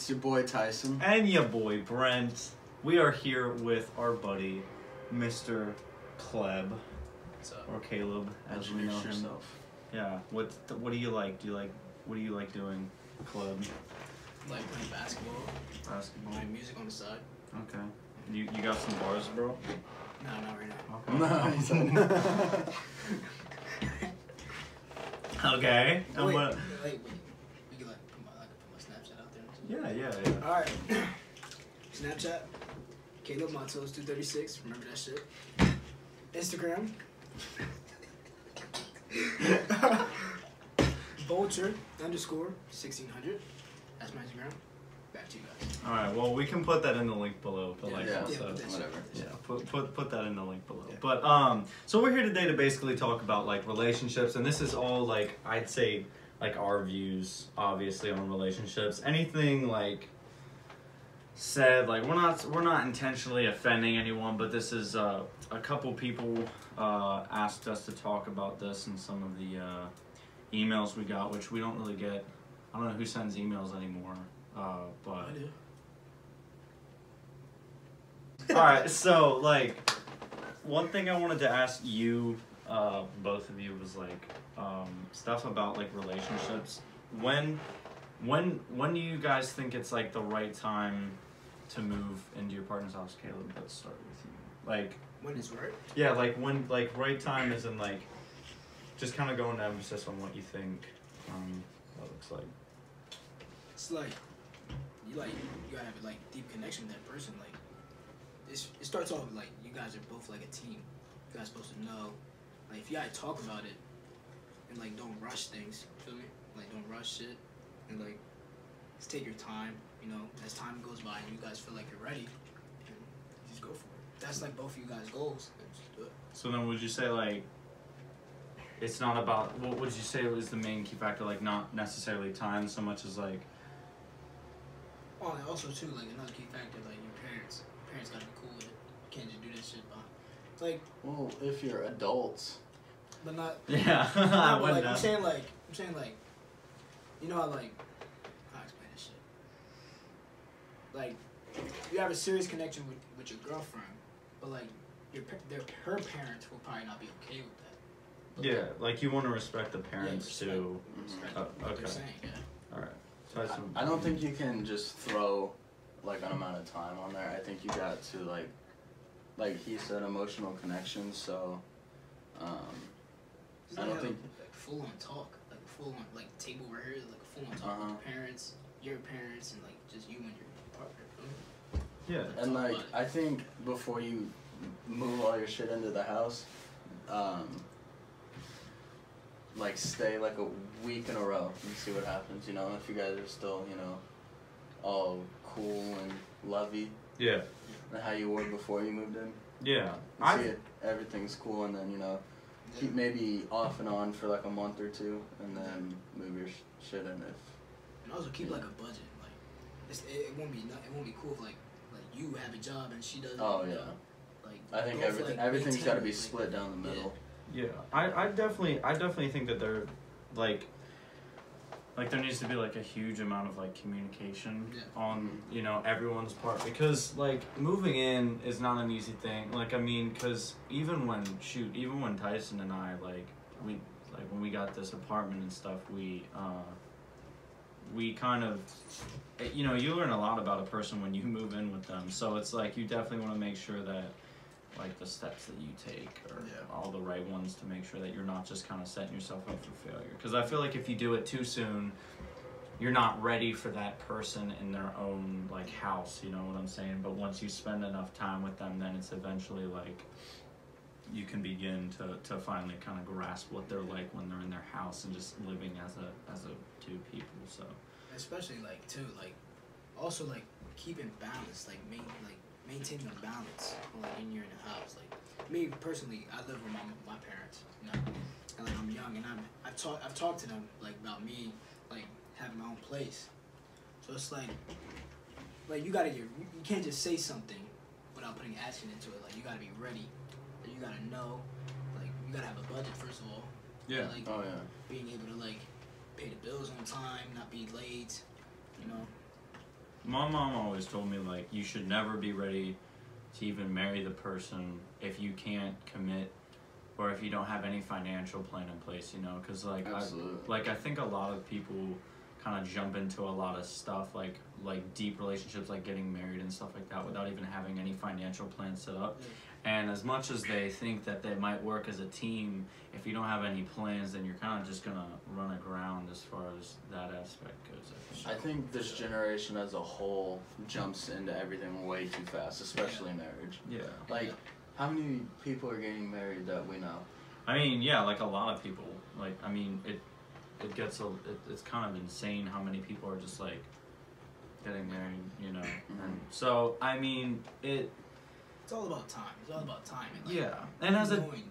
It's your boy Tyson. And your boy Brent. We are here with our buddy, Mr. Kaleb. What's up? Or Kaleb, as we know him. Yourself. Yeah. What do you like? What do you like doing, Kaleb? Like playing basketball. Basketball. Playing music on the side. Okay. You got some bars, bro? No, not right now. Okay. No, he said. Okay. Wait, we can put my Snapchat out there. Yeah. All right. Snapchat. Kaleb Matos 236. Remember that shit. Instagram. Vulture _1600. That's my Instagram. Back to you guys. All right. Well, we can put that in the link below. But Yeah, whatever. Yeah, put that in the link below. Yeah. But so we're here today to basically talk about like relationships, and this is all like I'd say like our views, obviously, on relationships. Anything like said, like we're not intentionally offending anyone, but this is a couple people asked us to talk about this in some of the emails we got, which we don't really get. I don't know who sends emails anymore, but. I do. Alright, so, like, one thing I wanted to ask you, both of you, was, like, stuff about, like, relationships. When do you guys think it's, like, the right time to move into your partner's house? Kaleb, let's start with you. Like... When is right? Yeah, like, when, like, right time is in, like, just kind of going to emphasis on what you think that looks like. It's like, you gotta have a, like, deep connection with that person, like, it starts off like you guys are both like a team. You guys are supposed to know, like if you guys talk about it and like don't rush things, feel me? Like don't rush shit and like just take your time. You know, as time goes by and you guys feel like you're ready, just go for it. That's like both of you guys' goals. Just do it. So then, would you say like it's not about what would you say was the main key factor? Like not necessarily time so much as like. Oh, and also too like another key factor like your parents. Parents gotta be cool with it. You can't just do this shit, but like. Well, if you're adults. But not. Yeah. No, but like I'm saying like, you know how like, how explain this shit. Like, you have a serious connection with your girlfriend, but like her parents will probably not be okay with that. But yeah, like you want to respect the parents yeah, too. Respect what they're saying. Yeah. All right. I don't think you can just throw like an amount of time on there. I think you got to like he said, emotional connection. So I don't think like full on talk, like full on like table right here, like a full on talk with your parents, and like just you and your partner. Yeah, and like I think before you move all your shit into the house, like stay like a week in a row and see what happens. You know, if you guys are still all cool and lovey. Yeah. And how you were before you moved in. Yeah. See it, everything's cool, and then keep maybe off and on for like a month or two, and then move your shit in. And also keep like a budget. Like it won't be cool if like you have a job and she doesn't. Oh yeah. Like I think everything's got to be split down the middle. Yeah. I definitely think that they're like there needs to be like a huge amount of like communication on everyone's part, because like moving in is not an easy thing. Like I mean, because even when Tyson and I when we got this apartment and stuff, we kind of you learn a lot about a person when you move in with them. So it's like you definitely want to make sure that like the steps that you take are all the right ones to make sure that you're not just kind of setting yourself up for failure. Because I feel like if you do it too soon, you're not ready for that person in their own like house, you know what I'm saying? But once you spend enough time with them, then it's eventually like you can begin to finally kind of grasp what they're like when they're in their house and just living as a two people. So especially like too like also like keeping balance, like maintaining a balance like when you're in the house. Like me personally, I live with my parents, and like I'm young, and I've talked to them like about me like having my own place. So it's like you can't just say something without putting action into it. Like you gotta be ready. Like, you gotta know. Like you gotta have a budget first of all. Yeah. Like, being able to like pay the bills on time, not be late. my mom always told me, like, you should never be ready to even marry the person if you can't commit or if you don't have any financial plan in place, you know, because like I think a lot of people kind of jump into a lot of stuff like deep relationships, like getting married and stuff like that, without even having any financial plan set up. And as much as they think that they might work as a team, if you don't have any plans, then you're kind of just gonna run aground as far as that aspect goes. I think this generation as a whole jumps into everything way too fast, especially marriage. Yeah. Like, how many people are getting married that we know? I mean, yeah, like a lot of people. Like, I mean, it's kind of insane how many people are just like getting married, you know. And so, I mean, it's all about time. It's all about time. And, like, yeah, and as knowing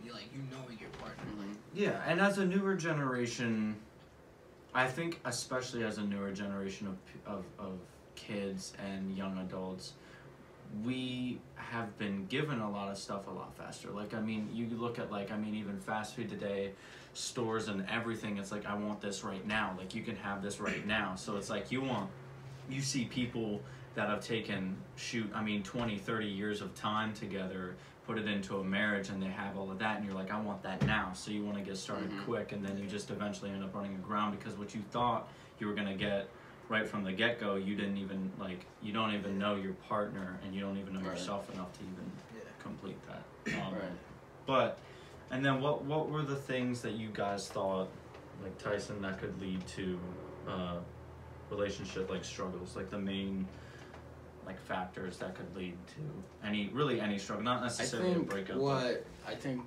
your partner. Like, yeah, and as a newer generation, I think especially as a newer generation of kids and young adults, we have been given a lot of stuff a lot faster. Like, I mean, you look at, like, I mean, even fast food today, stores and everything, it's like, I want this right now. Like, you can have this right now. So it's like, you see people that have taken, 20, 30 years of time together, put it into a marriage, and they have all of that, and you're like, I want that now. So you want to get started quick, and then you just eventually end up running aground because what you thought you were going to get right from the get-go, you don't even know your partner, and you don't even know yourself enough to even complete that. But, and then what were the things that you guys thought, like Tyson, that could lead to relationship like struggles, like the main like factors that could lead to any struggle, not necessarily a breakup. I think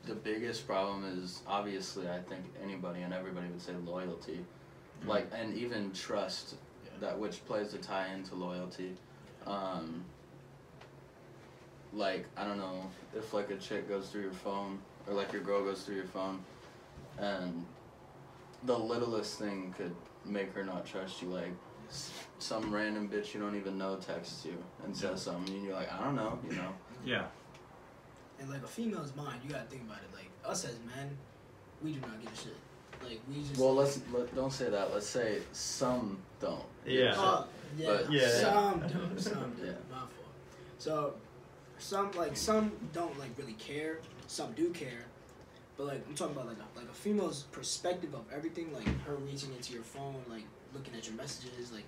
the biggest problem is, obviously, I think anybody and everybody would say loyalty, like, and even trust, that which plays a tie into loyalty. Like, I don't know, if like a chick goes through your phone, or like your girl goes through your phone, and the littlest thing could make her not trust you, like some random bitch you don't even know texts you and says something, and you're like, I don't know, you know? Yeah. And like a female's mind, you gotta think about it. Like us as men, we do not give a shit. Like we just. Well, don't say that. Let's say some don't. Yeah. Some do. Some do. My fault. So, some don't like really care. Some do care. But like I'm talking about like a female's perspective of everything, like her reaching into your phone, like looking at your messages, like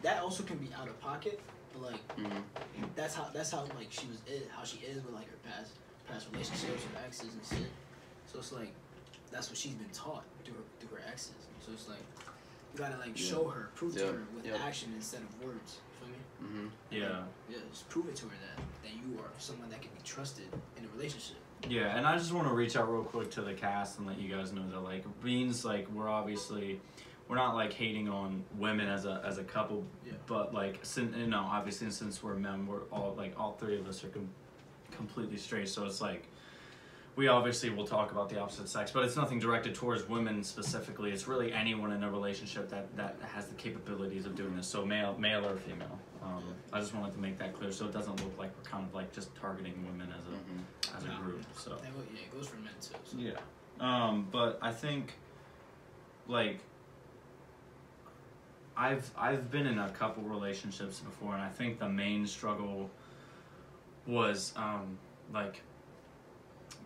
that also can be out of pocket. But like that's how like how she is with like her past relationships with exes and shit. So it's like that's what she's been taught through her exes. So it's like you gotta like show her, prove to her with action instead of words. You feel me? Yeah, just prove it to her that you are someone that can be trusted in a relationship. Yeah, and I just want to reach out real quick to the cast and let you guys know that like Beans, like we're not like hating on women as a couple, but like obviously since we're men, we're all three of us are completely straight, so it's like we obviously will talk about the opposite sex, but it's nothing directed towards women specifically. It's really anyone in a relationship that has the capabilities of doing this, so male or female. I just wanted to make that clear so it doesn't look like we're kind of like just targeting women as a group. So it goes for men too. So. Yeah, but I think like I've been in a couple relationships before, and I think the main struggle was like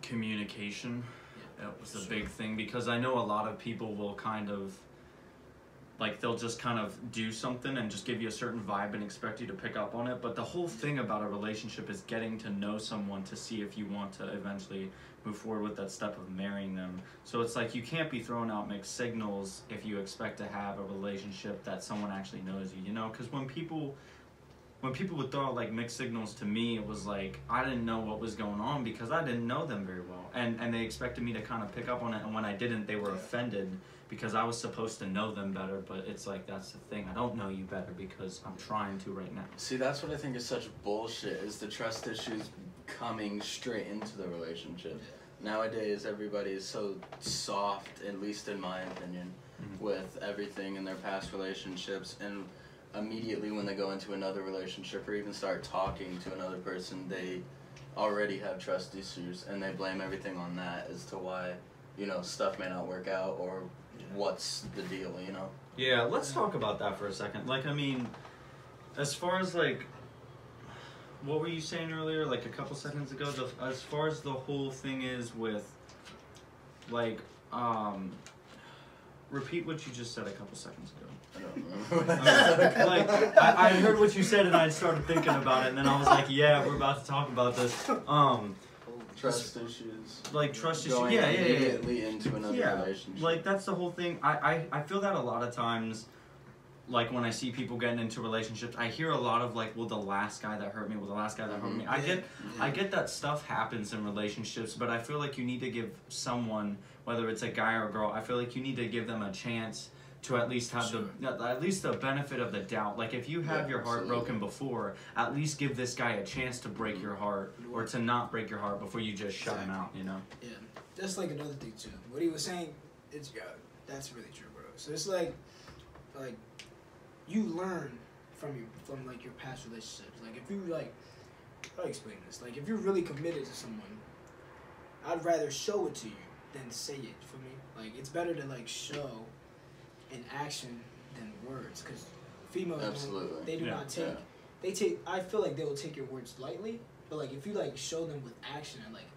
communication. It was a big thing because I know a lot of people will kind of like they'll just kind of do something and just give you a certain vibe and expect you to pick up on it, but the whole thing about a relationship is getting to know someone to see if you want to eventually move forward with that step of marrying them. So it's like you can't be throwing out mixed signals if you expect to have a relationship that someone actually knows you, you know? Because when people would throw out like mixed signals to me, it was like I didn't know what was going on because I didn't know them very well, and they expected me to kind of pick up on it, and when I didn't, they were offended because I was supposed to know them better. But it's like that's the thing, I don't know you better because I'm trying to right now. See, that's what I think is such bullshit, is the trust issues coming straight into the relationship. Nowadays everybody is so soft, at least in my opinion, with everything in their past relationships, and immediately when they go into another relationship or even start talking to another person, they already have trust issues, and they blame everything on that as to why, you know, stuff may not work out or what's the deal, you know? Yeah, let's talk about that for a second. Like, I mean, as far as like, what were you saying earlier, like a couple seconds ago? As far as the whole thing is with, like, repeat what you just said a couple seconds ago. I don't remember. Like, I heard what you said and I started thinking about it, and then I was like, yeah, we're about to talk about this. Trust issues. Like trust issues. Going Yeah. immediately into another relationship. Like that's the whole thing. I feel that a lot of times, like when I see people getting into relationships, I hear a lot of like, well, the last guy that hurt me, well, the last guy that hurt me. I get that stuff happens in relationships, but I feel like you need to give someone, whether it's a guy or a girl, I feel like you need to give them a chance to at least have the benefit of the doubt. Like if you have your heart broken before, at least give this guy a chance to break your heart or to not break your heart before you just shut him out, you know? Yeah. That's like another thing too. What he was saying, that's really true, bro. So it's like you learn from like your past relationships. Like if you like, how do I explain this? Like if you're really committed to someone, I'd rather show it to you than say it. For me, like it's better to like show in action than words, because females they do not take. They take. I feel like they will take your words lightly, but like if you like show them with action and like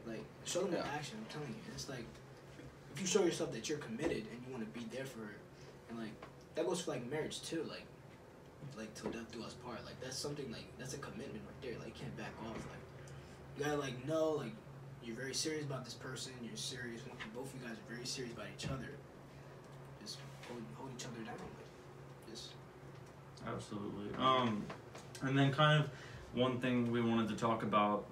like show them with action. I'm telling you, it's like if you show yourself that you're committed and you want to be there for her, and like that goes for like marriage too, like till death do us part. Like that's something like that's a commitment right there. Like you can't back off. Like you gotta like know like you're very serious about this person. You're serious. Both of you guys are very serious about each other. Just hold each other down. Like just absolutely. And then kind of one thing we wanted to talk about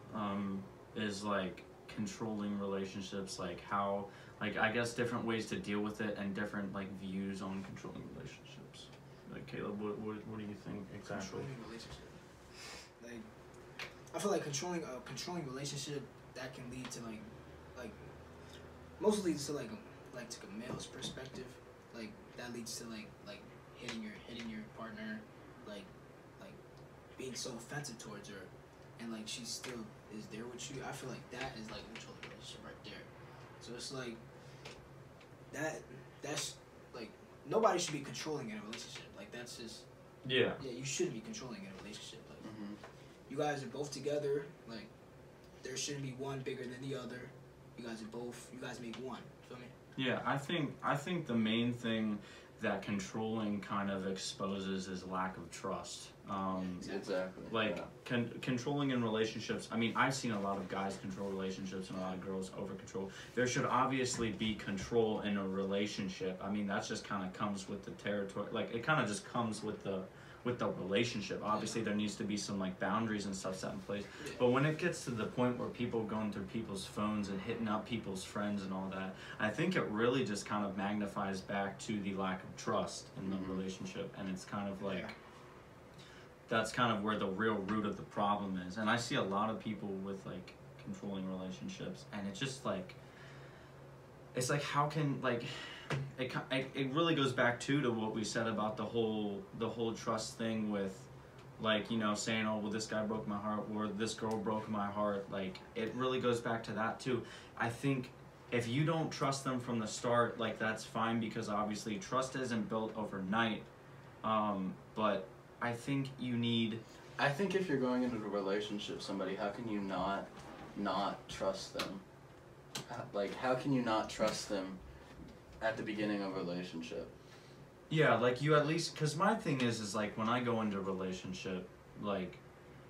is like controlling relationships, like how, like I guess different ways to deal with it and different like views on controlling relationships. Like Caleb, what do you think exactly? Controlling relationship. Like I feel like controlling relationship that can lead to like mostly to like to a male's perspective. Like that leads to like hitting your partner, like being so offensive towards her, and like she still is there with you. I feel like that is like controlling relationship right there. So it's like that's like nobody should be controlling in a relationship. Like that's just yeah, you shouldn't be controlling in a relationship. Like you guys are both together. Like there shouldn't be one bigger than the other. You guys make one. Feel me? Yeah, I think the main thing that controlling kind of exposes is lack of trust. Exactly. Like controlling in relationships. I mean, I've seen a lot of guys control relationships and a lot of girls over control. There should obviously be control in a relationship. I mean, that just kind of comes with the territory. Like it kind of just comes with the relationship. Obviously there needs to be some like boundaries and stuff set in place, but when it gets to the point where people going through people's phones and hitting up people's friends and all that, I think it really just kind of magnifies back to the lack of trust in the relationship, and it's kind of like that's kind of where the real root of the problem is. And I see a lot of people with like controlling relationships, and it's just like it's like how can like it really goes back to what we said about the whole trust thing with like, you know, saying, oh well, this guy broke my heart or this girl broke my heart. Like it really goes back to that too. I think if you don't trust them from the start, like that's fine, because obviously trust isn't built overnight, but I think if you're going into a relationship with somebody, how can you not trust them? Like how can you not trust them at the beginning of a relationship? Yeah, like you at least, because my thing is like when I go into a relationship, like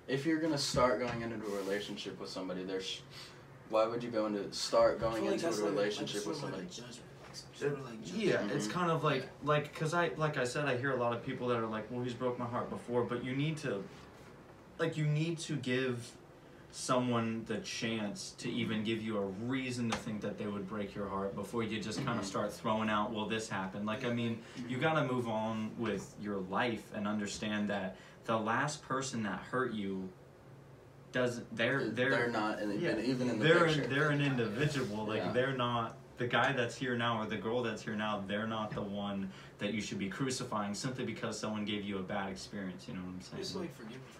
if you're gonna start going into a relationship with somebody, why would you start going into a relationship with somebody? It's kind of like because I said, I hear a lot of people that are like, well, he's broke my heart before, but you need to give someone the chance to even give you a reason to think that they would break your heart before you just kind of start throwing out, well, this happened. Like, I mean, you got to move on with your life and understand that the last person that hurt you they're not even in the picture. They're an individual. Like they're not the guy that's here now or the girl that's here now. They're not the one that you should be crucifying simply because someone gave you a bad experience. You know what I'm saying? Just like forgive and forget.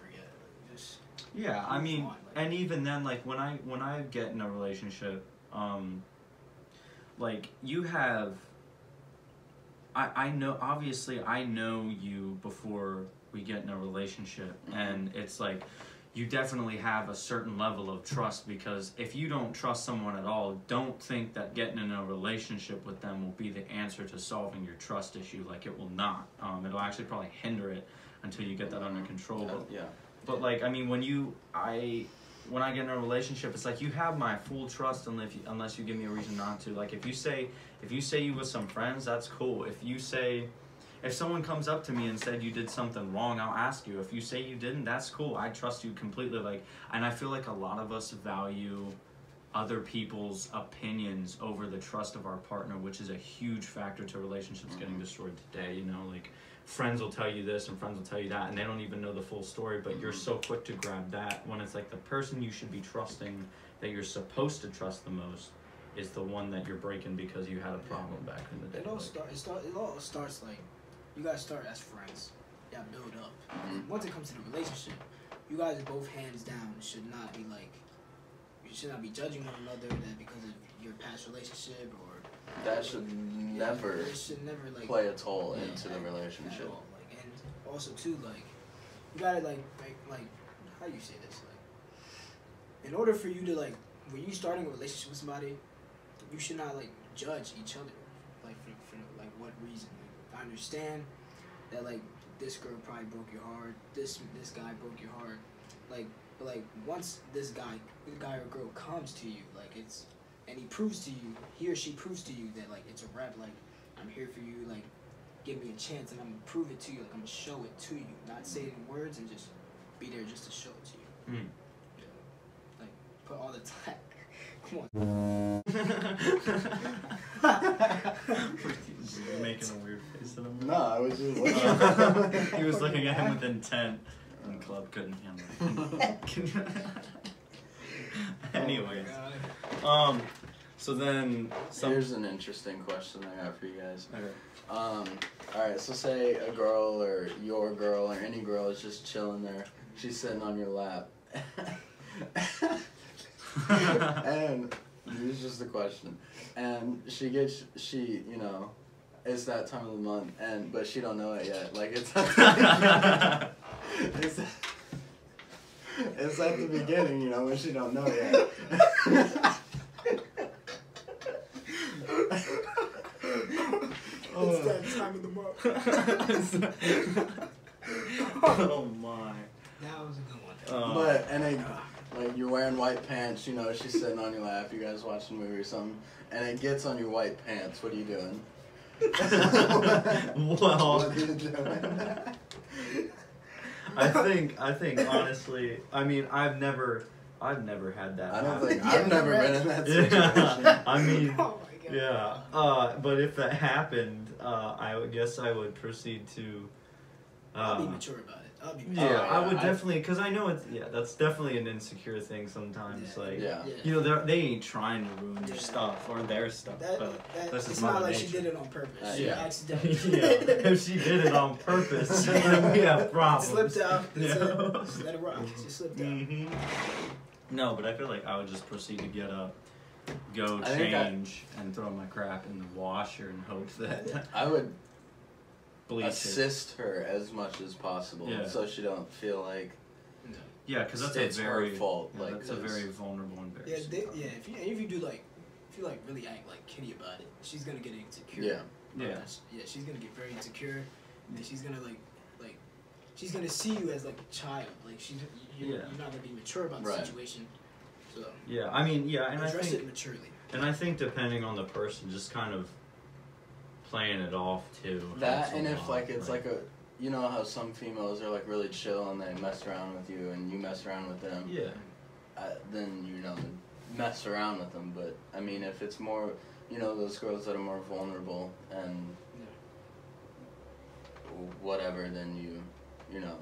Yeah, I mean, and even then, like when I get in a relationship, like you have, I know, obviously I know you before we get in a relationship, and it's like, you definitely have a certain level of trust, because if you don't trust someone at all, don't think that getting in a relationship with them will be the answer to solving your trust issue. Like, it will not. It'll actually probably hinder it until you get that under control. But like, I mean, when I get in a relationship, it's like, you have my full trust unless you give me a reason not to. Like, if you say you with some friends, that's cool. If someone comes up to me and said you did something wrong, I'll ask you. If you say you didn't, that's cool. I trust you completely. Like, and I feel like a lot of us value other people's opinions over the trust of our partner, which is a huge factor to relationships getting destroyed today. You know, like, friends will tell you this and friends will tell you that, and they don't even know the full story, but you're so quick to grab that, when it's like the person you should be trusting, that you're supposed to trust the most, is the one that you're breaking because you had a problem back in the day. It all starts like, you guys start as friends. Yeah, build up. And once it comes to the relationship, you guys both hands down should not be like, you should not be judging one another that because of your past relationship or that should never like play a toll into the relationship. Like, and also too, like, you gotta like how do you say this? Like, in order for you to like, when you starting a relationship with somebody, you should not like judge each other, like for like what reason. Like, I understand that like this girl probably broke your heart, this guy broke your heart, like, but like once this guy or girl comes to you, like it's. And he or she proves to you that, like, it's a rap, like, I'm here for you, like, give me a chance, and I'm going to prove it to you, like, I'm going to show it to you. Not say it in words and just be there just to show it to you. Yeah. Like, put all the time. Come on. You're making a weird face at him. No, I was just looking. He was looking at him with intent, and the club couldn't handle it. Anyways. So then here's an interesting question I got for you guys. Okay. Alright, so say a girl or your girl or any girl is just chilling there. She's sitting on your lap. And here's just a question. And she you know, it's that time of the month, but she don't know it yet. Like, it's it's at the beginning, you know, when she don't know yet. It's that time of the month. Oh my. That was a good one. But, like, you're wearing white pants, you know, she's sitting on your lap, you guys watching a movie or something, and it gets on your white pants. What are you doing? Well, what are you doing? I think honestly, I mean, I've never had that. I don't happen. think I've never been in that situation. Yeah. I mean, oh my God. yeah. But if that happened, I would guess I would proceed to. I'll be mature about it. Yeah, I would definitely, because I know that's definitely an insecure thing sometimes. Like, you know, they ain't trying to ruin your stuff or their stuff, but this is it's Mother not like Nature. she did it on purpose. She Yeah. accidentally. Yeah, if she did it on purpose, then we have problems. Slipped out. Yeah. Just let it rock. She slipped out. Mm-hmm. No, but I feel like I would just proceed to get up, go I think change, and throw my crap in the washer and hope that I would bleach assist her as much as possible, so she don't feel like because that's it's a very her fault. Yeah, like that's a very vulnerable and very if you do like, if you like really act like kitty about it, she's gonna get insecure. Yeah, she's gonna get very insecure, and she's gonna like she's gonna see you as like a child. Like you're not gonna be mature about the situation. So I mean, and address I think it maturely. And I think depending on the person, just kind of playing it off too. That, and if like it's like a, you know how some females are like really chill and they mess around with you and you mess around with them. Yeah. Then you know, mess around with them. But I mean, if it's more, you know, those girls that are more vulnerable and whatever, then you know,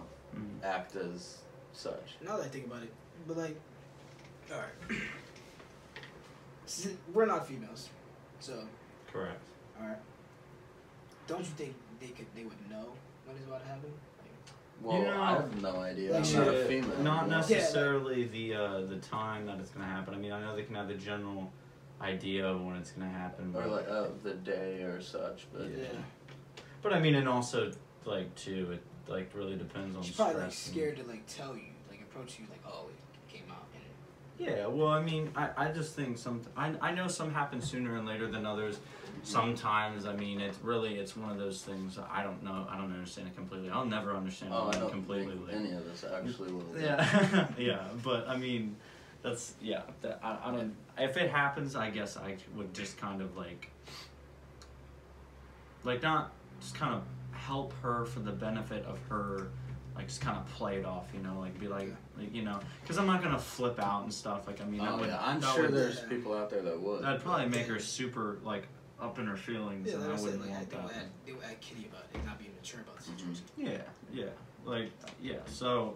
act as such. Now that I think about it, but like, all right, we're not females, so. Correct. All right. Don't you think they would know when it's about to happen? Well, you know, I have no idea. Like, I'm not a female. Not necessarily the time that it's gonna happen. I mean, I know they can have the general idea of when it's gonna happen, Or like the day or such, but yeah. But I mean, and also like too, like really depends on She's stress. probably like scared to like tell you, like approach you, like, oh, it came out. And Yeah, well, I mean, I just think I know some happen sooner and later than others. Sometimes, I mean, it's one of those things that I don't know, I don't understand it completely. I'll never understand I it don't completely. think any of us actually will. Yeah, yeah, but I mean, that's, yeah, I don't, if it happens, I guess I would just kind of like not, just kind of help her for the benefit of her, like just kind of play it off, you know, like be like you know, because I'm not gonna flip out and stuff. Like, I mean, I'm sure there's people out there that would. That'd probably make her super like up in her feelings, and I wouldn't want that. They would act kiddie about it, not being mature about the situation. Yeah, like So,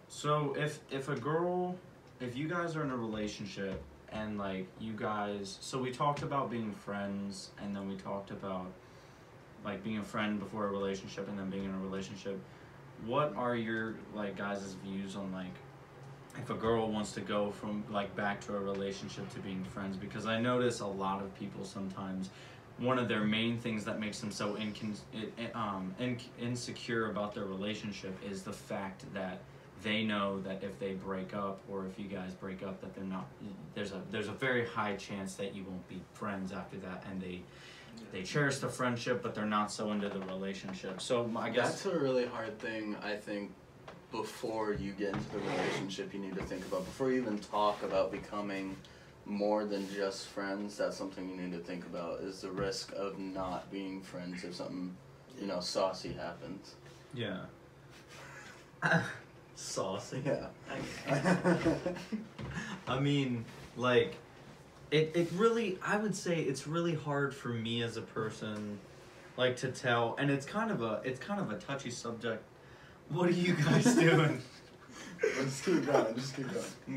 so if a girl, if you guys are in a relationship and like you guys, so we talked about being friends, and then we talked about like being a friend before a relationship and then being in a relationship. What are your like guys' views on like if a girl wants to go from like back to a relationship to being friends? Because I notice a lot of people sometimes one of their main things that makes them so insecure about their relationship is the fact that they know that if they break up, or if you guys break up, that they're not, there's a very high chance that you won't be friends after that, and they cherish the friendship, but they're not so into the relationship. So I guess that's a really hard thing, I think, before you get into the relationship you need to think about. Before you even talk about becoming more than just friends, that's something you need to think about, is the risk of not being friends if something, you know, saucy happens. Yeah. Saucy? Yeah. I mean, like, it really, I would say it's really hard for me as a person, like, to tell, and it's kind of a touchy subject. What are you guys doing? Just keep going.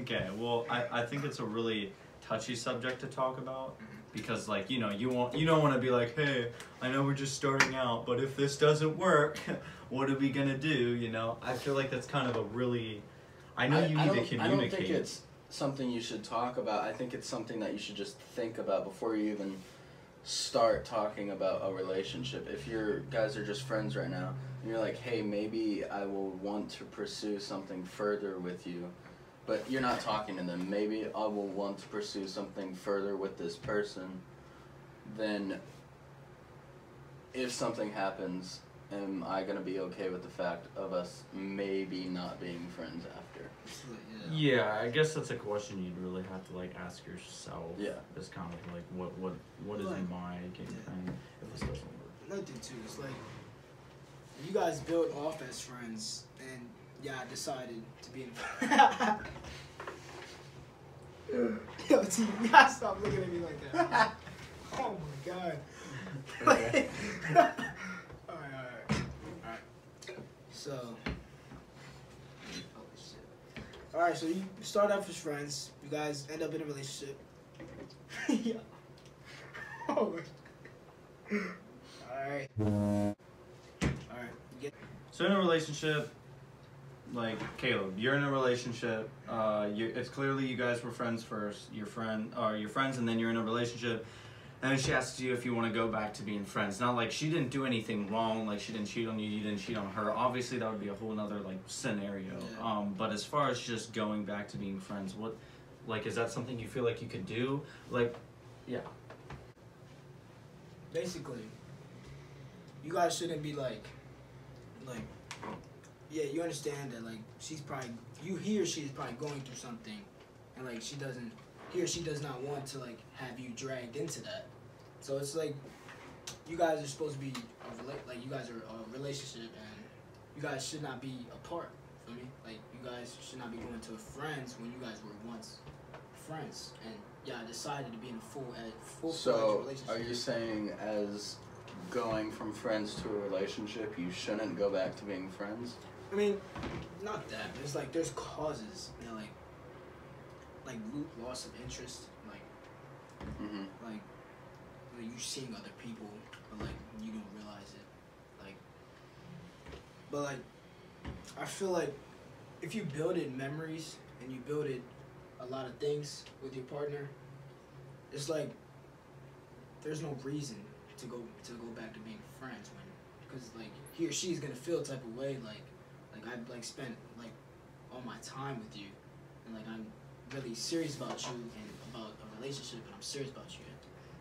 Okay, well, I think it's a really touchy subject to talk about, because, like, you know, you don't want to be like, hey, I know we're just starting out, but if this doesn't work, what are we gonna do, you know? I feel like that's kind of a really, I know you need to communicate. I don't think it's something you should talk about. I think it's something that you should just think about before you even start talking about a relationship. If you guys are just friends right now, and you're like, hey, maybe I will want to pursue something further with you, but you're not talking to them, maybe I will want to pursue something further with this person, then if something happens, am I going to be okay with the fact of us maybe not being friends after? Yeah, I guess that's a question you'd really have to like ask yourself. Yeah. It's kind of like what is my game plan if this doesn't work? Another thing too, it's like you guys built off as friends, and I decided to be in. Yo, T, you gotta stop looking at me like that. Oh my god. Okay. Alright. So. Alright, so you start off as friends, you guys end up in a relationship. Yeah. Oh my. Alright. So in a relationship, like Caleb, you're in a relationship. It's clearly you guys were friends first. You're friends, and then you're in a relationship. And then she asks you if you want to go back to being friends. Not like she didn't do anything wrong, like she didn't cheat on you, you didn't cheat on her. Obviously, that would be a whole nother like scenario. Yeah. But as far as just going back to being friends, what, like, is that something you feel like you could do? Like, yeah. Basically, you guys shouldn't be like, yeah, you understand that like he or she is probably going through something, and like he or she does not want to like have you dragged into that. So it's like you guys are supposed to be you guys are a relationship, and you guys should not be apart. Feel me? Like you guys should not be going to friends when you guys were once friends, and decided to be in a full So relationship. are you saying as going from friends to a relationship, you shouldn't go back to being friends? I mean, not that, but it's like there's causes, you know, like loss of interest, like you seeing other people, but like you don't realize it, but like I feel like if you builded memories and you builded a lot of things with your partner, it's like there's no reason to go back to being friends because like he or she's gonna feel a type of way like I've like spent like all my time with you, and like I'm really serious about you and about a relationship, and I'm serious about you.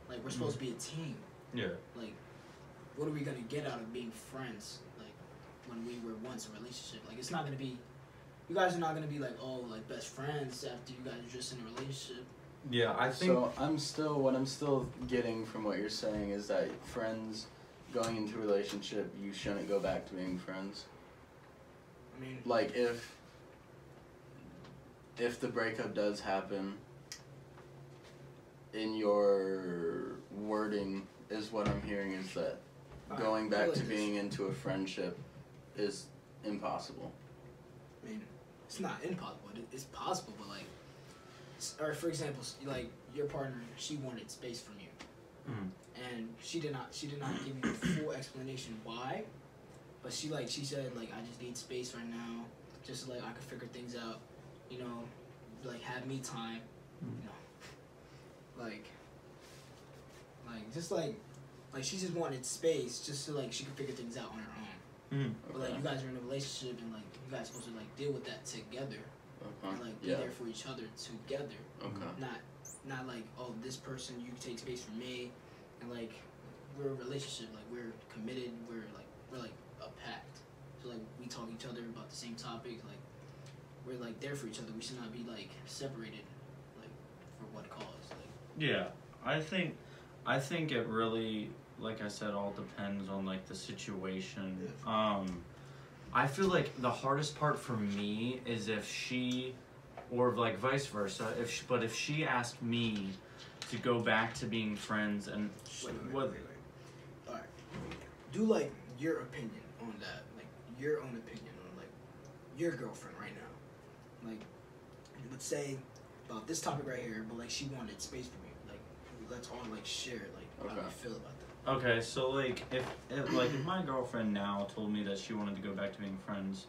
Like we're supposed to be a team. Yeah. Like, what are we gonna get out of being friends? Like when we were once a relationship. Like it's not gonna be. You guys are not gonna be like like best friends after you guys are just in a relationship. Yeah, I think. So what I'm still getting from what you're saying is that friends going into a relationship, you shouldn't go back to being friends. I mean, like if the breakup does happen, in your wording is what I'm hearing is that going back to being into a friendship is impossible. I mean, it's not impossible. It's possible, but like, or for example, like your partner, she wanted space from you, and she did not give you the full explanation why, but she said like I just need space right now, just so, like I could figure things out, you know, like have me time, you know, like just like she just wanted space just so like she could figure things out on her own. But like you guys are in a relationship and like you guys are supposed to like deal with that together. And like be there for each other together. Not like, oh, this person, you can take space from me, and like we're a relationship, like we're committed, we're like a pact. So like we talk to each other about the same topics, like we're like there for each other. We should not be like separated, like for what cause. Like yeah, I think it really, like I said, all depends on like the situation. I feel like the hardest part for me is if she, or like vice versa, if she asked me to go back to being friends and wait. All right, do like your opinion on that, like your own opinion on like your girlfriend right now. Like, let's say about this topic right here, but like she wanted space from you. Like, let's all like share like how you feel about that. Okay, so like if my girlfriend now told me that she wanted to go back to being friends,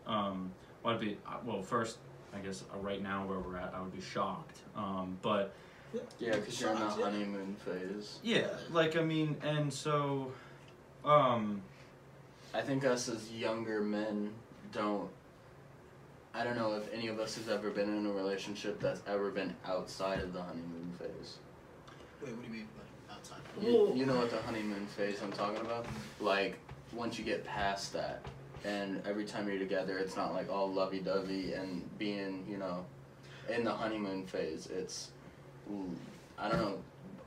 I'd be first I guess right now where we're at I would be shocked, but yeah, because you're in the honeymoon phase. Yeah, like I mean, and so, I think us as younger men don't. I don't know if any of us has ever been in a relationship that's ever been outside of the honeymoon phase. Wait, what do you mean? Outside. You know what the honeymoon phase I'm talking about? Like, once you get past that, and every time you're together, it's not like all lovey-dovey and being, you know, in the honeymoon phase, it's, I don't know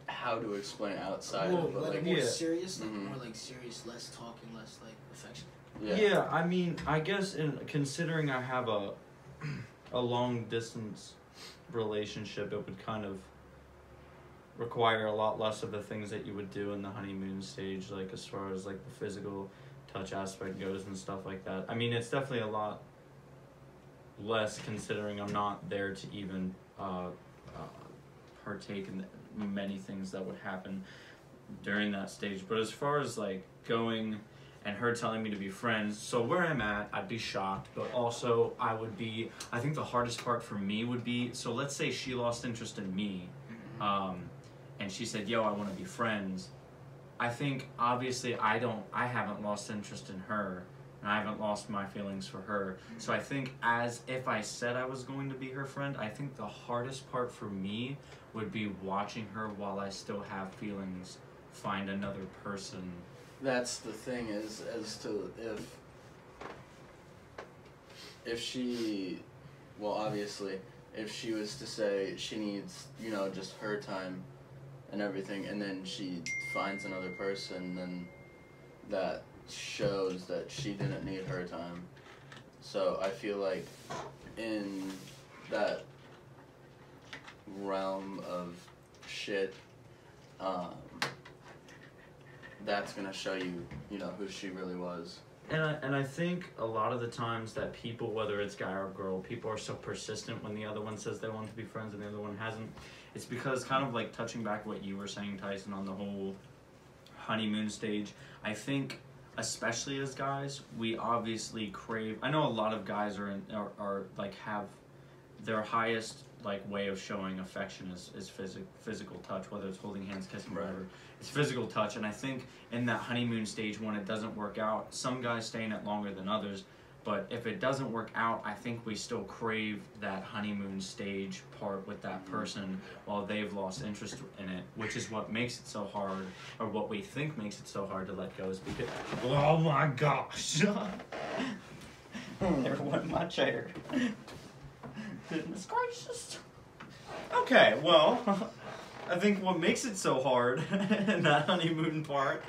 how to explain outside of it, but like more serious, like mm-hmm. more like serious, less talking, less like affection. Yeah, I mean, I guess considering I have a long-distance relationship, it would kind of require a lot less of the things that you would do in the honeymoon stage, like as far as like the physical touch aspect goes and stuff like that. I mean, it's definitely a lot less considering I'm not there to even partake in many things that would happen during that stage. But as far as like going and her telling me to be friends, so where I'm at, I'd be shocked, but also I think the hardest part for me would be, so let's say she lost interest in me, and she said, yo, I want to be friends. I think, obviously, I haven't lost interest in her, and I haven't lost my feelings for her. So I think as if I said I was going to be her friend, I think the hardest part for me would be watching her while I still have feelings find another person. That's the thing is, as to if she, well, obviously, if she was to say she needs, you know, just her time and everything, and then she finds another person, then that shows that she didn't need her time. So I feel like in that realm of shit, that's gonna show you, you know, who she really was. And I think a lot of the times that people, whether it's guy or girl, people are so persistent when the other one says they want to be friends and the other one hasn't. It's because, kind of like touching back what you were saying, Tyson, on the whole honeymoon stage, I think, especially as guys, we obviously crave, I know a lot of guys are like have their highest like way of showing affection is physical touch, whether it's holding hands, kissing, whatever. It's physical touch, and I think in that honeymoon stage when it doesn't work out, some guys stay in it longer than others. But if it doesn't work out, I think we still crave that honeymoon stage part with that person while they've lost interest in it, which is what makes it so hard, or what we think makes it so hard to let go, is because, oh my gosh, there went my chair. Goodness gracious. Okay, well, I think what makes it so hard in that honeymoon part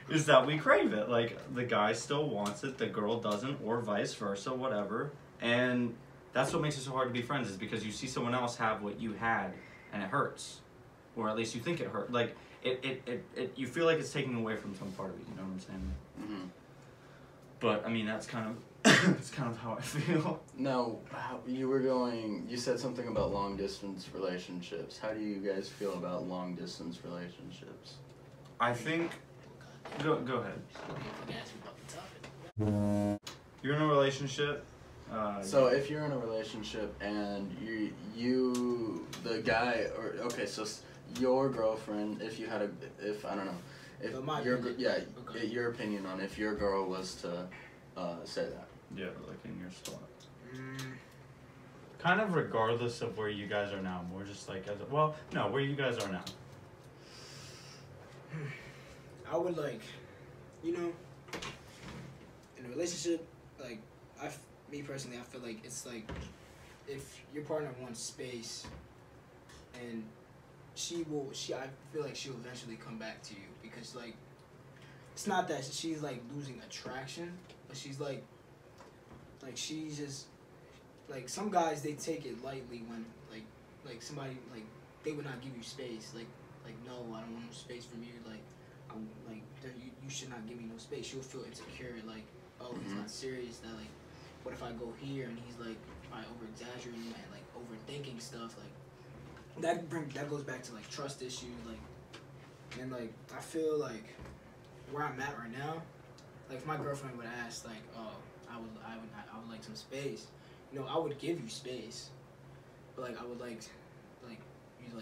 is that we crave it. Like, the guy still wants it, the girl doesn't, or vice versa, whatever. And that's what makes it so hard to be friends, is because you see someone else have what you had, and it hurts. Or at least you think it hurt. Like, you feel like it's taking away from some part of it, you know what I'm saying? Mm-hmm. But, I mean, that's kind of, that's kind of how I feel. Now, you said something about long-distance relationships. How do you guys feel about long-distance relationships? I think... Go ahead. You're in a relationship. So if you're in a relationship and the guy, or okay, so your girlfriend, if I don't know, if your opinion on if your girl was to say that. Yeah, like in your spot. Kind of regardless of where you guys are now. More just like where you guys are now. I would in a relationship, me personally, I feel like it's like if your partner wants space, and I feel like she'll eventually come back to you, because it's not that she's losing attraction, but she's she's just some guys, they take it lightly when somebody they would not give you space, no, I don't want no space from you, you should not give me no space. She'll feel insecure, oh, he's not serious, that what if I go here and he's probably over exaggerating and overthinking stuff, that goes back to trust issues, and I feel where I'm at right now, if my girlfriend would ask oh, I would like some space, I would give you space, but I would you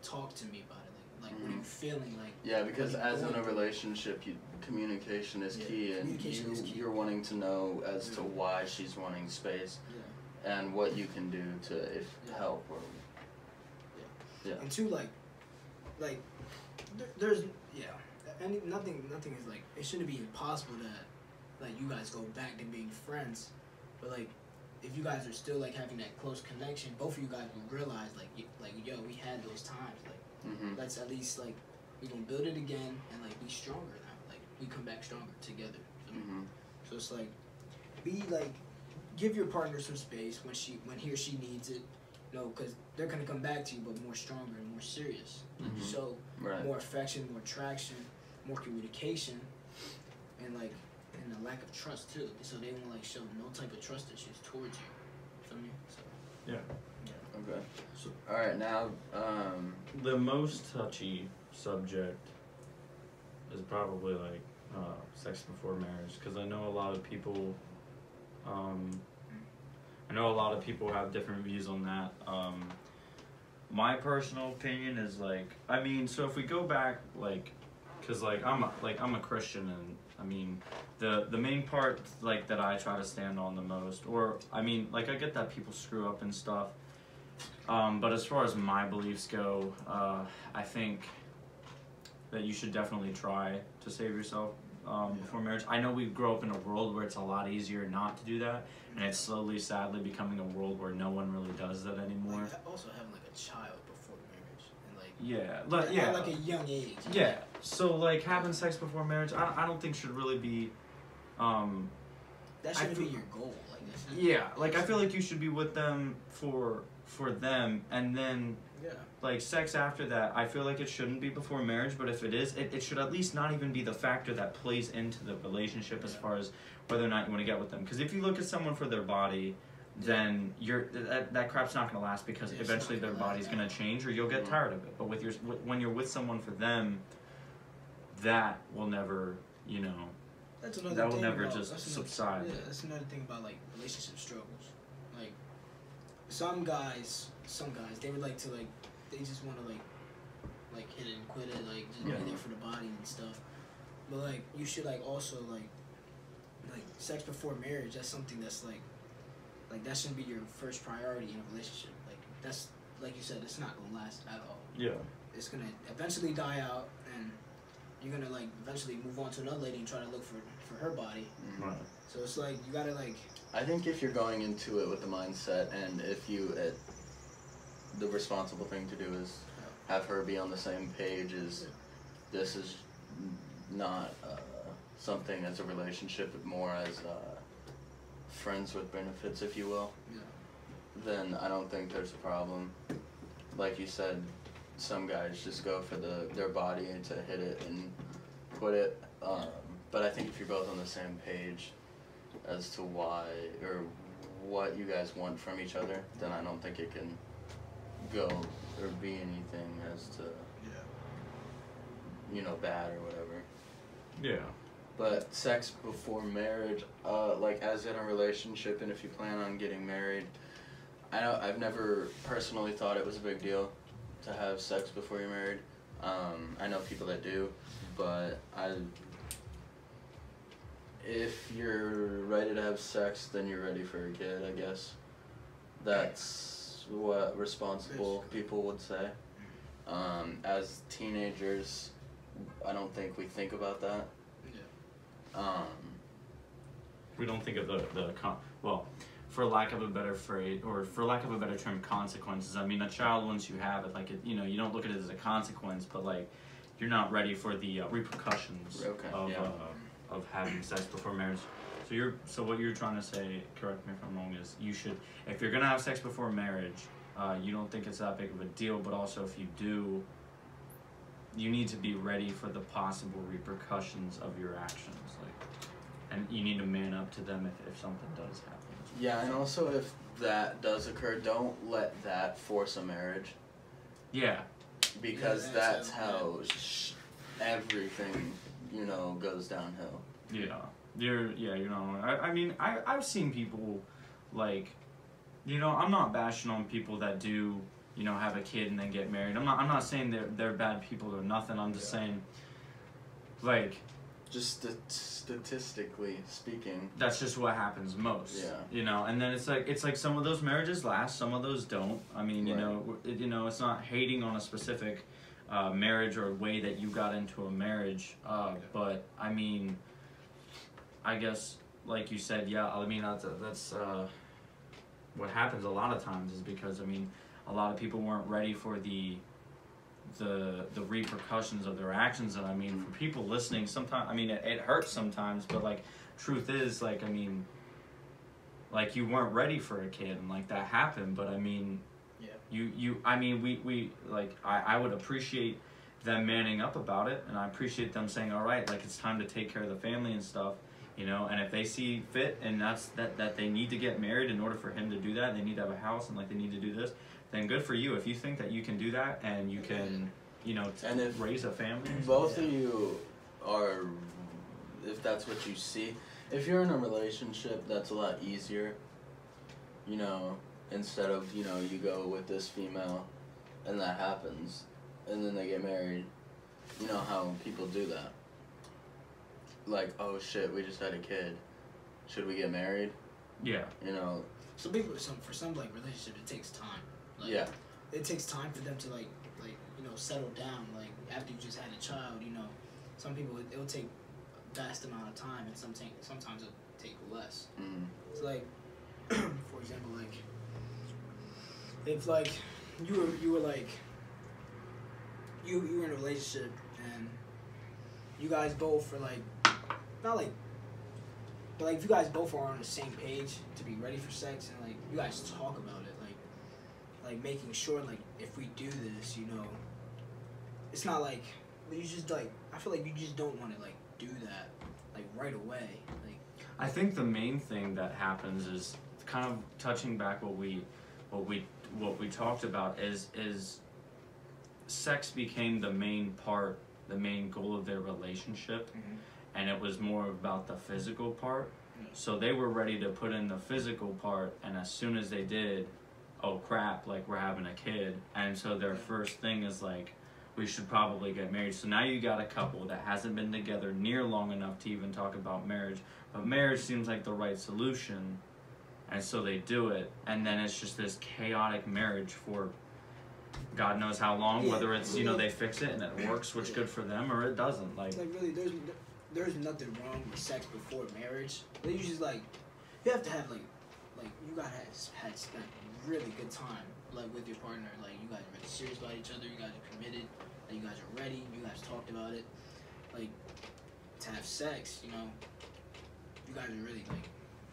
talk to me about it. What are you feeling like? Yeah, because as in a relationship, communication is key, and you're wanting to know as to why she's wanting space, and what you can do to help or. Yeah. And two, there's and nothing is it shouldn't be impossible that you guys go back to being friends, but if you guys are still having that close connection, both of you guys will realize yo, we had those times, let's at least we gonna build it again and be stronger now, we come back stronger together. So it's be give your partner some space when he or she needs it, because they're gonna come back to you, but more stronger and more serious. So more affection, more attraction, more communication, and and a lack of trust too. So they won't show no type of trust issues towards you. Feel me? So yeah. Okay. So, all right, now the most touchy subject is probably sex before marriage, because I know a lot of people. I know a lot of people have different views on that. My personal opinion is so if we go back because I'm a Christian, and I mean the main part that I try to stand on the most, or I get that people screw up and stuff. But as far as my beliefs go, I think that you should definitely try to save yourself before marriage. I know we grow up in a world where it's a lot easier not to do that, and it's slowly, sadly, becoming a world where no one really does that anymore. Also having a child before marriage, and at a young age. Yeah, so having sex before marriage, I don't think should really be. That shouldn't be your goal. I feel like you should be with them for them, and then sex after that. I feel like it shouldn't be before marriage, but if it is, it should at least not even be the factor that plays into the relationship as far as whether or not you want to get with them. Because if you look at someone for their body, then that crap's not going to last, because eventually their body's going to change, or you'll get tired of it. But when you're with someone for them, that will never, That's another that will thing never about, just subside. Yeah, that's another thing about relationship struggles. some guys, they would like to like, they just want to like hit it and quit it, like just be there for the body and stuff. But like, you should like also like sex before marriage. That's something that's like that shouldn't be your first priority in a relationship. Like that's, like you said, it's not gonna last at all. Yeah. It's gonna eventually die out, and you're gonna like eventually move on to another lady and try to look for her body. Right. So it's like you gotta like. I think if you're going into it with the mindset, and if you, the responsible thing to do is have her be on the same page as this is not something as a relationship, but more as friends with benefits, if you will. Yeah. Then I don't think there's a problem. Like you said, some guys just go for their body and to hit it and quit it. But I think if you're both on the same page as to why or what you guys want from each other, then I don't think it can go or be anything as to bad or whatever. Yeah. But sex before marriage, like as in a relationship, and if you plan on getting married, I've never personally thought it was a big deal to have sex before you're married. I know people that do, but if you're ready to have sex, then you're ready for a kid, I guess. That's what responsible people would say. As teenagers, I don't think we think about that. We don't think of well, for lack of a better phrase, or for lack of a better term, consequences. I mean, a child, once you have it, like, you don't look at it as a consequence, but like, you're not ready for the repercussions of having sex before marriage. So what you're trying to say, correct me if I'm wrong, is you should, if you're gonna have sex before marriage, you don't think it's that big of a deal, but also if you do, you need to be ready for the possible repercussions of your actions, and you need to man up to them if something does happen. Yeah, and also if that does occur, don't let that force a marriage. Yeah. Because that's how everything, goes downhill. Yeah. I mean, I've seen people, like, I'm not bashing on people that do, have a kid and then get married. I'm not saying they're bad people or nothing. I'm just saying, like, just statistically speaking, that's just what happens most. Yeah. And then it's like some of those marriages last, some of those don't. I mean, it's not hating on a specific marriage or way that you got into a marriage, but I mean, I guess, like you said, I mean, that's what happens a lot of times, is because, I mean, a lot of people weren't ready for the repercussions of their actions. And I mean, for people listening, sometimes, I mean, it hurts sometimes, but like, truth is, like, I mean, like, you weren't ready for a kid, and like, that happened. But I mean, I mean, we like, I would appreciate them manning up about it, and I appreciate them saying, all right, like, it's time to take care of the family and stuff, and if they see fit, and that's that they need to get married in order for him to do that, they need to have a house, and like, they need to do this, then good for you. If you think that you can do that, and you can, and if raise a family. Both of you are, if that's what you see, if you're in a relationship, that's a lot easier, instead of, you go with this female, and that happens, and then they get married. You know how people do that. Like, oh shit, we just had a kid. Should we get married? Yeah. Some people, for some like relationship, it takes time. Like, it takes time for them to like settle down. Like, after you just had a child, some people it'll take a vast amount of time, and sometimes it'll take less. It's like, for example, like, if like you were like you were in a relationship, and you guys both are like, not like, but like, if you guys both are on the same page to be ready for sex, and like, you guys talk about it, like making sure, like, if we do this, it's not like, you just, like, I feel like you just don't want to, like, do that, like, right away. Like, I think the main thing that happens is kind of touching back what we talked about is sex became the main goal of their relationship, and it was more about the physical part. So they were ready to put in the physical part, and as soon as they did, oh crap, like we're having a kid, and so their first thing is like, we should probably get married. So now you got a couple that hasn't been together near long enough to even talk about marriage, but marriage seems like the right solution, and so they do it, and then it's just this chaotic marriage for God knows how long, whether it's, you know, they fix it and it works, which good for them, or it doesn't. Like really, there's nothing wrong with sex before marriage. They usually like, you have to have like you gotta have spent really good time like with your partner. Like you guys are really serious about each other. You guys are committed. Like, you guys are ready. You guys talked about it. Like to have sex, you know, you guys are really like,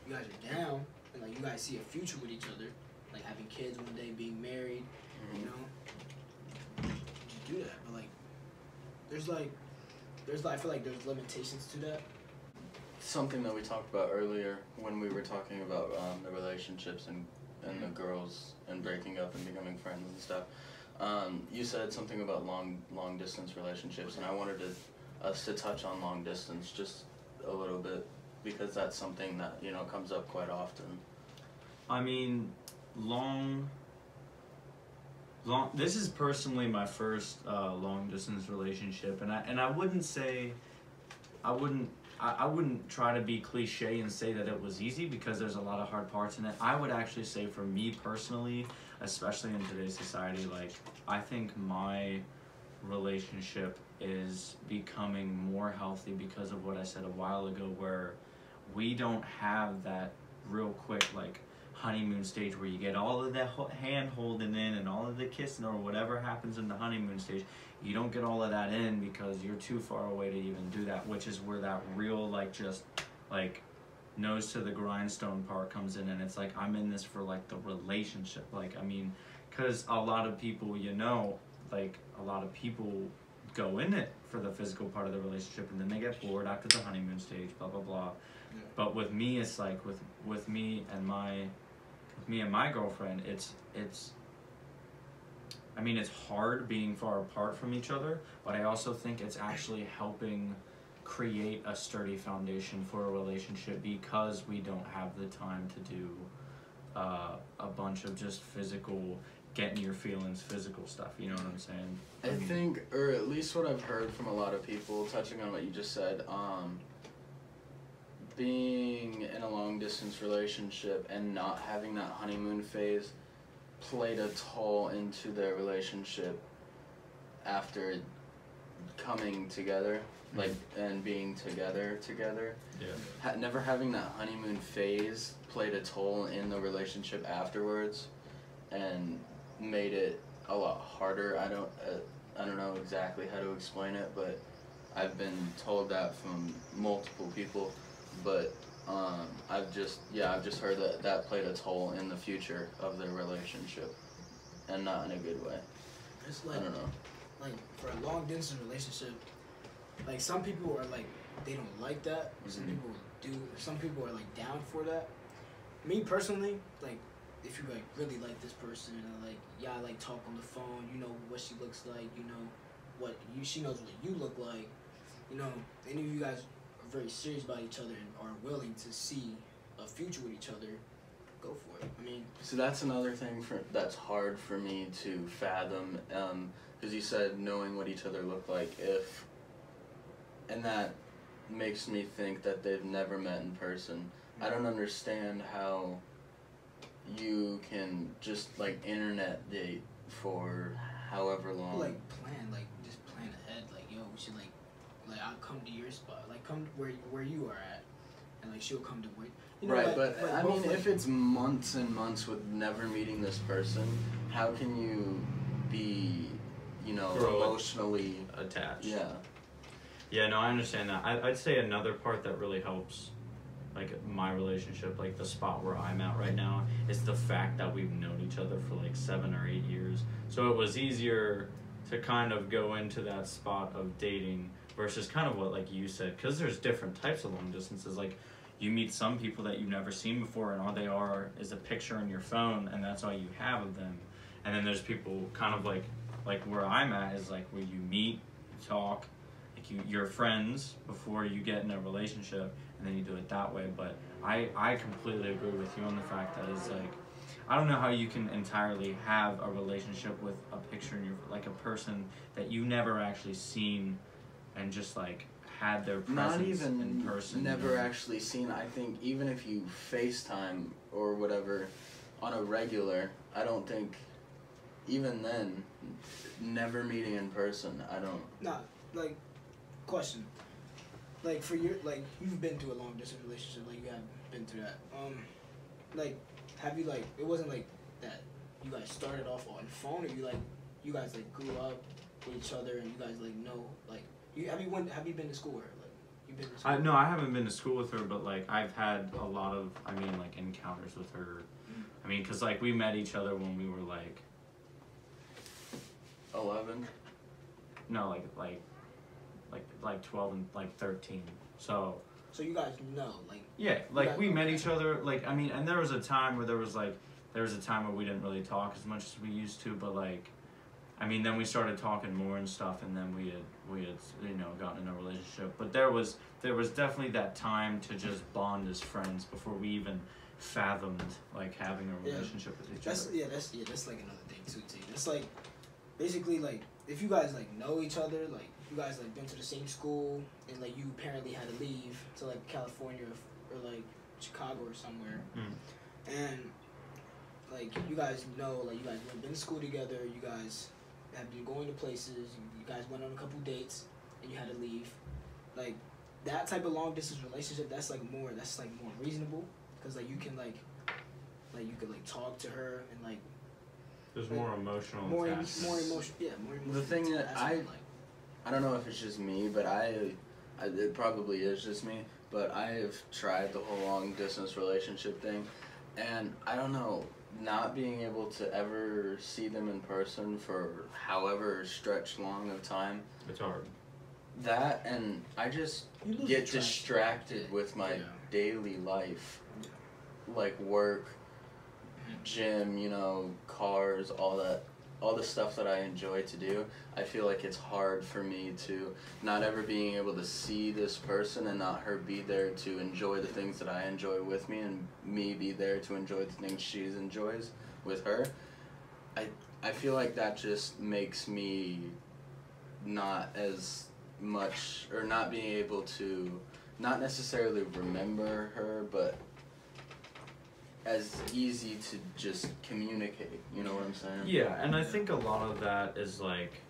you guys are down, and like you guys see a future with each other. Like having kids one day, being married. You know, you do that, but like, there's I feel like there's limitations to that. Something that we talked about earlier when we were talking about the relationships and the girls and breaking up and becoming friends and stuff. You said something about long distance relationships, and I wanted us to touch on long distance just a little bit, because that's something that, you know, comes up quite often. I mean, this is personally my first long distance relationship, and I wouldn't say, I wouldn't try to be cliche and say that it was easy, because there's a lot of hard parts in it. I would actually say, for me personally, especially in today's society, like, I think my relationship is becoming more healthy because of what I said a while ago, where we don't have that real quick, like, honeymoon stage where you get all of that hand holding in and all of the kissing or whatever happens in the honeymoon stage. You don't get all of that in because you're too far away to even do that, which is where that real, like, just like nose to the grindstone part comes in. And it's like, I'm in this for like the relationship. Like, I mean, because a lot of people, you know, like a lot of people go in it for the physical part of the relationship, and then they get bored after the honeymoon stage, blah blah blah. Yeah. But with me, it's like with me and my girlfriend, it's I mean, it's hard being far apart from each other, but I also think it's actually helping create a sturdy foundation for a relationship, because we don't have the time to do a bunch of just physical, getting your feelings, physical stuff, you know what I'm saying? I think, or at least what I've heard from a lot of people, touching on what you just said, being in a long distance relationship and not having that honeymoon phase played a toll into their relationship after coming together, like, and being together. Yeah. Never having that honeymoon phase played a toll in the relationship afterwards, and made it a lot harder. I don't know exactly how to explain it, but I've been told that from multiple people. But I've just heard that played a toll in the future of their relationship, and not in a good way. It's like, I don't know. Like, for a long distance relationship, like, some people are like, they don't like that. Some people do. Some people are like down for that. Me personally, like, if you like really like this person, and like, yeah, I like talk on the phone, you know what she looks like, you know she knows what you look like, you know, any of you guys are very serious about each other and are willing to see a future with each other, go for it. I mean, so that's another thing that's hard for me to fathom, because you said knowing what each other look like, and that makes me think that they've never met in person. I don't understand how you can just like internet date for however long. Just plan ahead. Like, yo, we should like I'll come to your spot. Like, come where you are at, and like she'll come to where. You know, right, like, but I mean, if it's months and months with never meeting this person, how can you be, you know, emotionally attached? Yeah. Yeah, no, I understand that. I'd say another part that really helps, like, my relationship, like the spot where I'm at right now, is the fact that we've known each other for like 7 or 8 years. So it was easier to kind of go into that spot of dating versus kind of what, like you said, because there's different types of long distances. Like, you meet some people that you've never seen before, and all they are is a picture on your phone, and that's all you have of them. And then there's people kind of like where I'm at is like where you meet, you talk, like you're friends before you get in a relationship, and then you do it that way. But I completely agree with you on the fact that it's like, I don't know how you can entirely have a relationship with a picture in your, like a person that you never actually seen and just like had their presence not even in person. Never actually seen. I think even if you FaceTime or whatever on a regular, I don't think even then, never meeting in person, I don't. Nah, like, question. Like for your, like you've been through a long distance relationship, like you have been through that. Like, have you like, it wasn't like that you guys started off on phone, or you guys like grew up with each other and you guys like know, like, have you been to school with her? Like, you've been to school? No, I haven't been to school with her, but like I've had a lot of, I mean, like encounters with her. I mean, cause like we met each other when we were like 11. No, like 12 and like 13. So you guys know, like. Yeah, like we met each other. Like I mean, and there was a time where there was a time where we didn't really talk as much as we used to, but like, I mean, then we started talking more and stuff, and then we had gotten in a relationship. But there was definitely that time to just bond as friends before we even fathomed like having a relationship with each other. That's like another thing too. That's like basically like if you guys like know each other, like you guys like been to the same school, and like you apparently had to leave to like California or like Chicago or somewhere, and like you guys know, like you guys have been to school together, you guys have been going to places, you guys went on a couple dates, and you had to leave. Like that type of long distance relationship, that's more reasonable, because like you can like you could like talk to her and like. There's more emotional. More emotional. Yeah, more emotional. The thing that I don't know if it's just me, but it probably is just me, but I have tried the whole long distance relationship thing, and I don't know, not being able to ever see them in person for however stretched long of time. It's hard. That, and I just get distracted with my daily life, like work, gym, cars, all the stuff that I enjoy to do. I feel like it's hard for me to not ever being able to see this person and not her be there to enjoy the things that I enjoy with me, and me be there to enjoy the things she enjoys with her. I feel like that just makes me not as much, or not being able to, not necessarily remember her, but as easy to just communicate, you know what I'm saying? Yeah, and I think a lot of that is like,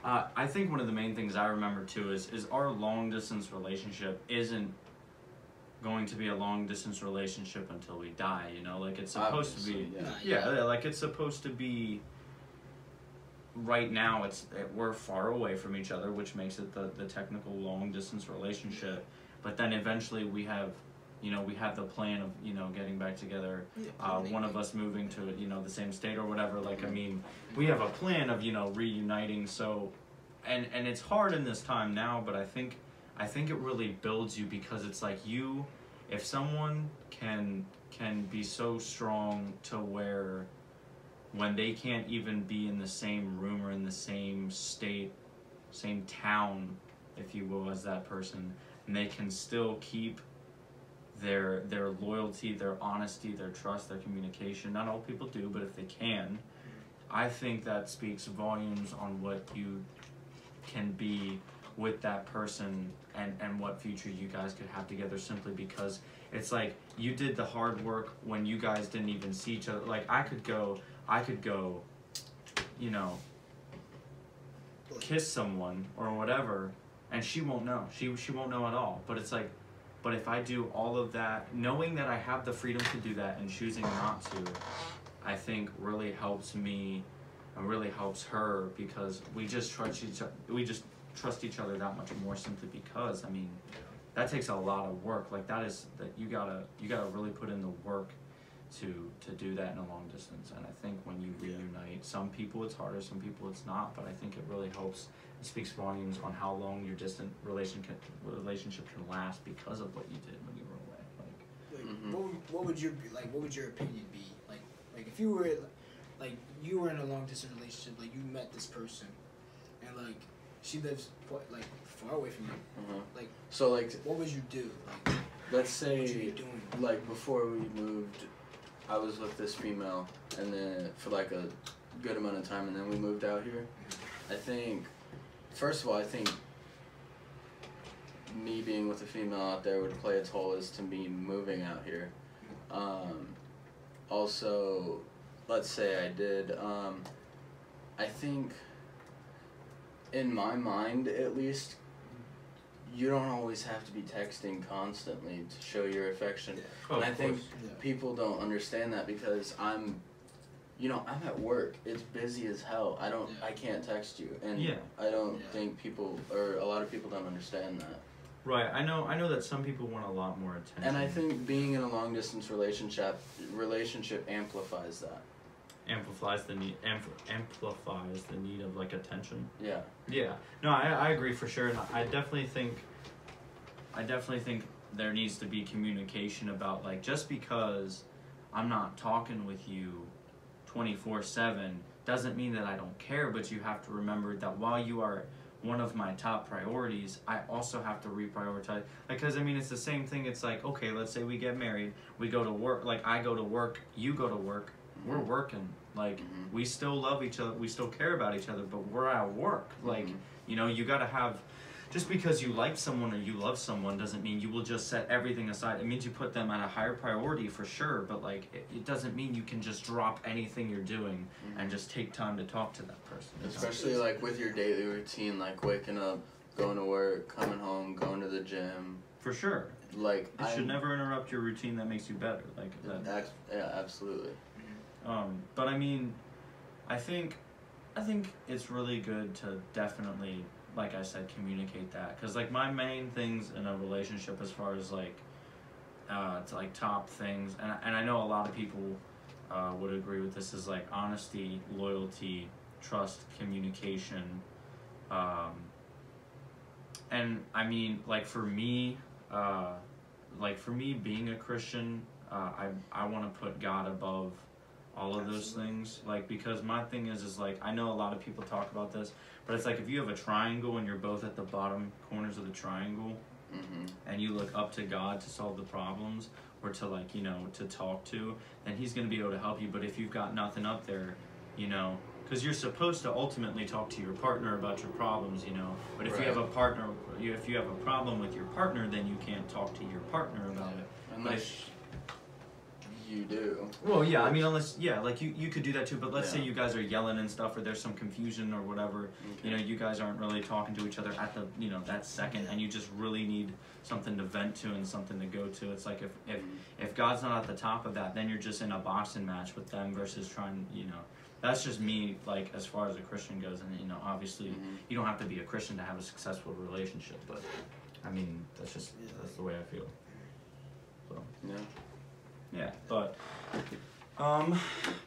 I think one of the main things I remember too is our long distance relationship isn't going to be a long distance relationship until we die, like it's supposed to be, like it's supposed to be, right now we're far away from each other, which makes it the technical long distance relationship, but then eventually we have the plan of, getting back together, one of us moving to, the same state or whatever. Like, I mean, we have a plan of, reuniting. So, and it's hard in this time now, but I think it really builds you, because it's like if someone can be so strong to where when they can't even be in the same room or in the same state, same town, if you will, as that person, and they can still keep their loyalty, their honesty, their trust, their communication. Not all people do, but if they can, I think that speaks volumes on what you can be with that person, and what future you guys could have together, simply because it's like you did the hard work when you guys didn't even see each other. Like I could go, kiss someone or whatever, and she won't know. She won't know at all. But it's like, but if I do all of that, knowing that I have the freedom to do that and choosing not to, I think really helps me and really helps her, because we just trust each other that much more, simply because, I mean, that takes a lot of work. Like that you gotta really put in the work to do that in a long distance. And I think when you reunite, some people it's harder, some people it's not, but I think it really helps. It speaks volumes on how long your distant relationship can last because of what you did when you were away. Like, what would your opinion be? Like if you were in a long distance relationship, like you met this person, and like she lives far away from you. Like, so like, what would you do? Like, let's say, what would you be doing? like before we moved I was with this female, and then for like a good amount of time, and then we moved out here. I think, first of all, I think me being with a female out there would play a toll as to me moving out here. Also, let's say I did. I think, in my mind at least, you don't always have to be texting constantly to show your affection. Yeah. Oh, and I of think course. people don't understand that because I'm at work. It's busy as hell. I can't text you. And Yeah. I don't think people, or a lot of people don't understand that. Right. I know that some people want a lot more attention. And I think being in a long distance relationship amplifies that. amplifies the need of like attention. Yeah. Yeah. No, I agree for sure, and I definitely think there needs to be communication about, like, just because I'm not talking with you 24/7 doesn't mean that I don't care, but you have to remember that while you are one of my top priorities, I also have to reprioritize. Because I mean, it's the same thing. It's like, okay, let's say we get married, we go to work, like I go to work, you go to work, we're working. Like, we still love each other, we still care about each other, but we're at work. Like, you gotta have, just because you like someone or you love someone doesn't mean you will just set everything aside. It means you put them at a higher priority for sure, but like, it doesn't mean you can just drop anything you're doing and just take time to talk to that person. Especially like with your daily routine, like waking up, going to work, coming home, going to the gym. For sure. Like, It should never interrupt your routine that makes you better. Like that. Yeah, absolutely. But I mean, I think it's really good to definitely, like I said, communicate that. Because like my main things in a relationship, as far as like to like top things, and I know a lot of people would agree with this, is like honesty, loyalty, trust, communication. And I mean, like for me being a Christian, I want to put God above all of those things, like, because my thing is like, I know a lot of people talk about this, but it's like, if you have a triangle and you're both at the bottom corners of the triangle, and you look up to God to solve the problems, or to like, to talk to, then he's going to be able to help you. But if you've got nothing up there, because you're supposed to ultimately talk to your partner about your problems, but if you have a partner, if you have a problem with your partner, then you can't talk to your partner about it. Unless you do. Well, yeah, I mean, unless, like you could do that too, but let's say you guys are yelling and stuff, or there's some confusion or whatever, you guys aren't really talking to each other at the, that second, and you just really need something to vent to and something to go to. It's like, if God's not at the top of that, then you're just in a boxing match with them versus trying, that's just me, like, as far as a Christian goes, and, obviously, you don't have to be a Christian to have a successful relationship, but, I mean, that's the way I feel, so. Yeah, but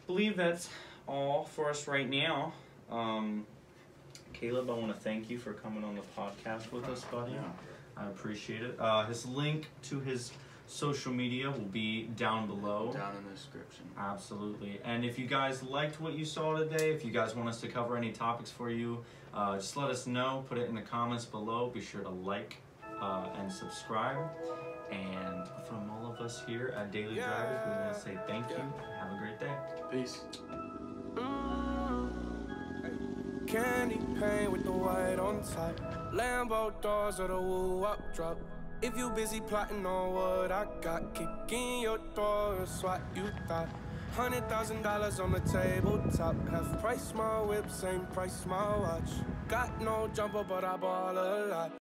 believe that's all for us right now. Kaleb, I want to thank you for coming on the podcast with us, buddy. Yeah. I appreciate it. His link to his social media will be down below. Down in the description. Absolutely. And if you guys liked what you saw today, if you guys want us to cover any topics for you, just let us know. Put it in the comments below. Be sure to like and subscribe. And from all of us here at Daily Drivers, we want to say thank you and have a great day. Peace. Candy paint with the white on top. Lambo doors or the woo-up drop. If you busy plotting on what I got, kick in your door, it's what you thought. $100,000 on the tabletop. Half price my whip, same price my watch. Got no jumper, but I ball a lot.